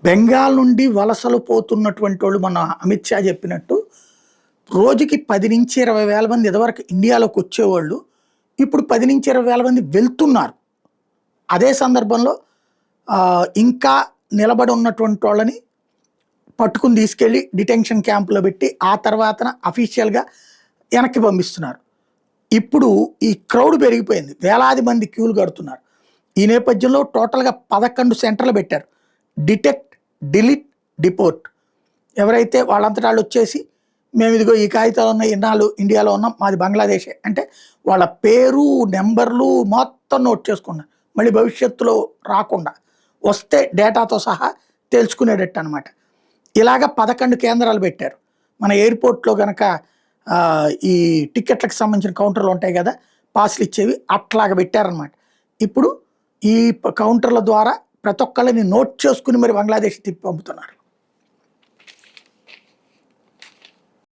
బెంగాల్ నుండి వలసలు పోతున్నటువంటి వాళ్ళు మన అమిత్ షా చెప్పినట్టు రోజుకి 10 నుంచి 20 వేల మంది ఇదివరకు ఇండియాలోకి వచ్చేవాళ్ళు ఇప్పుడు 10 నుంచి 20 వేల మంది వెళ్తున్నారు. అదే సందర్భంలో ఇంకా నిలబడి ఉన్నటువంటి వాళ్ళని పట్టుకుని తీసుకెళ్ళి డిటెన్షన్ క్యాంపులో పెట్టి ఆ తర్వాతన అఫీషియల్గా వెనక్కి పంపిస్తున్నారు. ఇప్పుడు ఈ క్రౌడ్ పెరిగిపోయింది, వేలాది మంది క్యూలు కడుతున్నారు. ఈ నేపథ్యంలో టోటల్గా 11 సెంటర్లు పెట్టారు. Detect, delete, deport. ఎవరైతే వాళ్ళంతటా వాళ్ళు వచ్చేసి మేము ఇదిగో ఈ కాగితాలు ఉన్న ఇన్నాళ్ళు ఇండియాలో ఉన్నాం, మాది బంగ్లాదేశే అంటే వాళ్ళ పేరు నెంబర్లు మొత్తం నోట్ చేసుకున్నారు. మళ్ళీ భవిష్యత్తులో రాకుండా వస్తే డేటాతో సహా తెలుసుకునేటట్టు అనమాట. ఇలాగ 11 కేంద్రాలు పెట్టారు. మన ఎయిర్పోర్ట్లో కనుక ఈ టికెట్లకు సంబంధించిన కౌంటర్లు ఉంటాయి కదా, పాస్లు ఇచ్చేవి, అట్లాగా పెట్టారనమాట. ఇప్పుడు ఈ కౌంటర్ల ద్వారా ప్రతి ఒక్కళ్ళని నోట్ చేసుకుని మరి బంగ్లాదేశ్ తిప్పి పంపుతున్నారు.